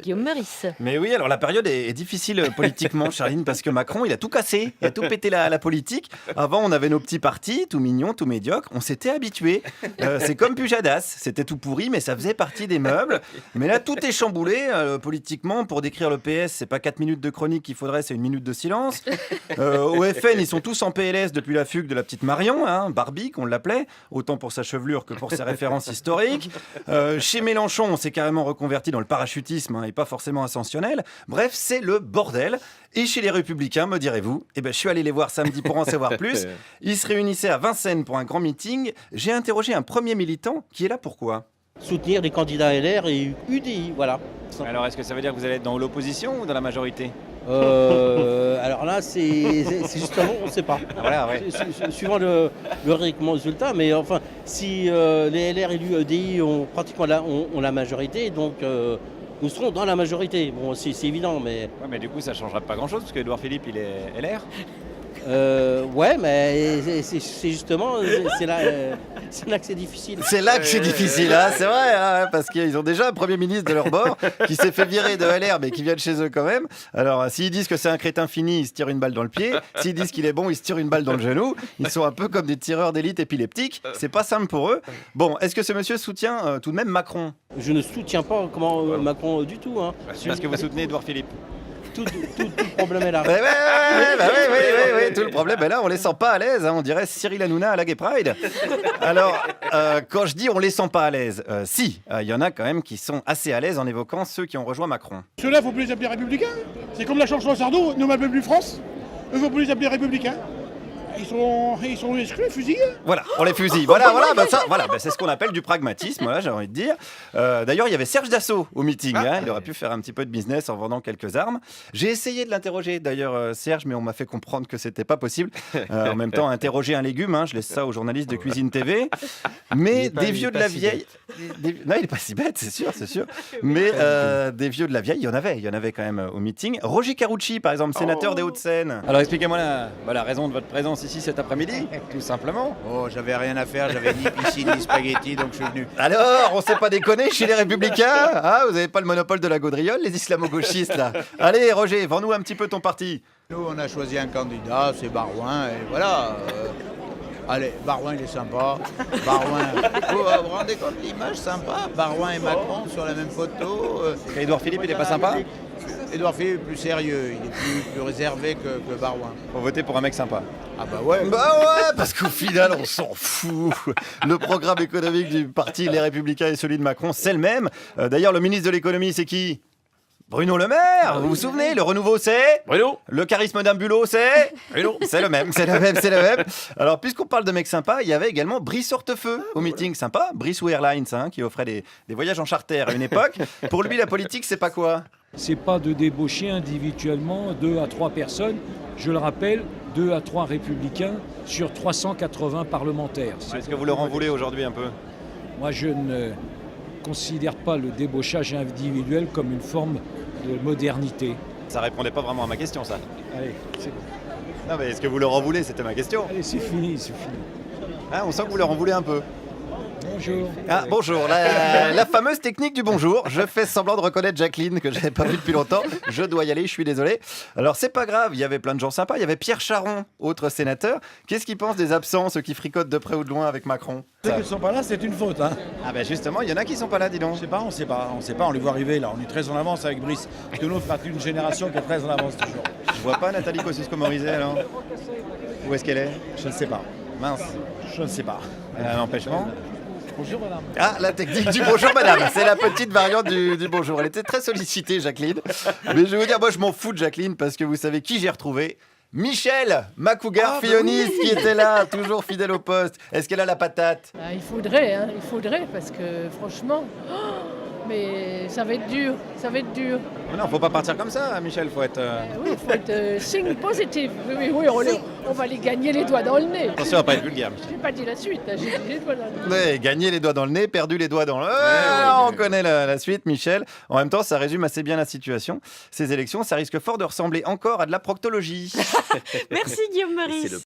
Guillaume Meurice. Mais oui, alors la période est difficile politiquement, Charline, parce que Macron, il a tout cassé, il a tout pété la politique. Avant, on avait nos petits partis, tout mignons, tout médiocres, on s'était habitués. C'est comme Pujadas, c'était tout pourri, mais ça faisait partie des meubles. Mais là, tout est chamboulé politiquement. Pour décrire le PS, c'est pas 4 minutes de chronique qu'il faudrait, c'est 1 minute de silence. Au FN, ils sont tous en PLS depuis la fugue de la petite Marion, hein, Barbie, qu'on l'appelait, autant pour sa chevelure que pour ses références historiques. Chez Mélenchon, on s'est carrément reconverti dans le parachutisme, hein, et pas forcément ascensionnel. Bref, c'est le bordel. Et chez les Républicains, me direz-vous, je suis allé les voir samedi pour en savoir plus. Ils se réunissaient à Vincennes pour un grand meeting. J'ai interrogé un premier militant qui est là pourquoi ? Soutenir les candidats LR et UDI, voilà. Alors, est-ce que ça veut dire que vous allez être dans l'opposition ou dans la majorité ? Alors là, c'est justement, on ne sait pas. Voilà, ouais. Suivant le résultat, mais enfin, si les LR et l'UDI ont pratiquement la majorité, donc nous serons dans la majorité. Bon, c'est évident, mais... Ouais, mais du coup, ça ne changera pas grand-chose, parce qu'Édouard Philippe, il est LR. Ouais, mais c'est justement, c'est là que c'est difficile. C'est là que c'est difficile, hein, c'est vrai, hein, parce qu'ils ont déjà un Premier ministre de leur bord qui s'est fait virer de LR, mais qui vient de chez eux quand même. Alors, s'ils disent que c'est un crétin fini, ils se tirent une balle dans le pied. S'ils disent qu'il est bon, ils se tirent une balle dans le genou. Ils sont un peu comme des tireurs d'élite épileptiques. C'est pas simple pour eux. Bon, est-ce que ce monsieur soutient tout de même Macron ? Je ne soutiens pas Macron du tout. Hein. Parce que vous soutenez Édouard Philippe. Tout problème est là. Oui, tout le problème est là, on les sent pas à l'aise, hein, on dirait Cyril Hanouna à la Gay Pride. Alors, quand je dis on les sent pas à l'aise, il y en a quand même qui sont assez à l'aise en évoquant ceux qui ont rejoint Macron. Ceux-là, il ne faut plus les appeler républicains. C'est comme la chanson Sardou, ne m'appelle plus France. Eux, il ne faut plus les appeler républicains. Ils sont exclus, fusillés. Voilà, on les fusille. C'est ce qu'on appelle du pragmatisme, j'ai envie de dire. D'ailleurs, il y avait Serge Dassault au meeting. Il aurait pu faire un petit peu de business en vendant quelques armes. J'ai essayé de l'interroger, d'ailleurs, Serge, mais on m'a fait comprendre que c'était pas possible. En même temps, interroger un légume, je laisse ça aux journalistes de Cuisine TV. Mais des vieux de la vieille... Non, il est pas si bête, c'est sûr. Mais des vieux de la vieille, il y en avait quand même au meeting. Roger Carucci, par exemple, sénateur des Hauts-de-Seine. Alors, expliquez-moi la raison de votre présence ici cet après-midi, tout simplement. Oh, j'avais rien à faire, j'avais ni piscine ni spaghetti, donc je suis venu. Alors, on s'est pas déconné chez les Républicains, hein, vous avez pas le monopole de la gaudriole, les islamo-gauchistes là. Allez, Roger, vends-nous un petit peu ton parti. Nous, on a choisi un candidat, c'est Barouin, et voilà. Allez, Barouin, il est sympa. Barouin, vous vous rendez compte l'image sympa, Barouin et Macron sur la même photo. Édouard Philippe, il est pas sympa ? Édouard Philippe est plus sérieux, il est plus réservé que Barouin. Faut voter pour un mec sympa. Ah bah ouais. Parce qu'au final, on s'en fout. Le programme économique du parti Les Républicains et celui de Macron, c'est le même. D'ailleurs, le ministre de l'économie, c'est qui ? Bruno Le Maire, vous vous souvenez, le renouveau c'est Bruno. Le charisme d'un bulot c'est Bruno. C'est le même. Alors, puisqu'on parle de mecs sympas, il y avait également Brice Hortefeux au meeting sympa, Brice Airlines, qui offrait des voyages en charter à une époque. Pour lui, la politique, c'est pas quoi ? C'est pas de débaucher individuellement 2 à 3 personnes. Je le rappelle, 2 à 3 républicains sur 380 parlementaires. Est-ce que vous leur en voulez aujourd'hui un peu ? Moi, je ne considère pas le débauchage individuel comme une forme de modernité. Ça répondait pas vraiment à ma question, ça. Allez, c'est bon. Non, mais est-ce que vous leur en voulez ? C'était ma question. Allez, c'est fini. On sent que vous leur en voulez un peu. Bonjour. Bonjour, la fameuse technique du bonjour. Je fais semblant de reconnaître Jacqueline, que je n'avais pas vue depuis longtemps. Je dois y aller, je suis désolé. Alors, c'est pas grave, il y avait plein de gens sympas. Il y avait Pierre Charon, autre sénateur. Qu'est-ce qu'il pense des absents, ceux qui fricotent de près ou de loin avec Macron ? Ceux qui ne sont pas là, c'est une faute. Hein. Ah ben justement, il y en a qui sont pas là, dis donc. On sait pas, on les voit arriver là. On est très en avance avec Brice. Parce que nous, on fait partie d'une génération qui est très en avance toujours. Je vois pas Nathalie Kosciusko-Morizet, alors. Où est-ce qu'elle est ? Je ne sais pas. Mince. Je ne sais pas. Elle a un empêchement ? Bonjour madame. Ah, la technique du bonjour madame, c'est la petite variante du bonjour. Elle était très sollicitée, Jacqueline. Mais je vais vous dire, moi je m'en fous de Jacqueline parce que vous savez qui j'ai retrouvé ? Michel Macougar-Fionis qui était là, toujours fidèle au poste. Est-ce qu'elle a la patate ? Il faudrait, parce que franchement, mais ça va être dur. Mais non, faut pas partir comme ça, Michel, faut être... Oui, il faut être signe positif. Oui, on va les gagner les doigts dans le nez. Attention à pas être vulgaire, Michel. J'ai pas dit la suite, j'ai dit les doigts dans le nez. Ouais, gagner les doigts dans le nez, perdu les doigts dans le... On connaît la suite, Michel. En même temps, ça résume assez bien la situation. Ces élections, ça risque fort de ressembler encore à de la proctologie. Merci Guillaume Meurice.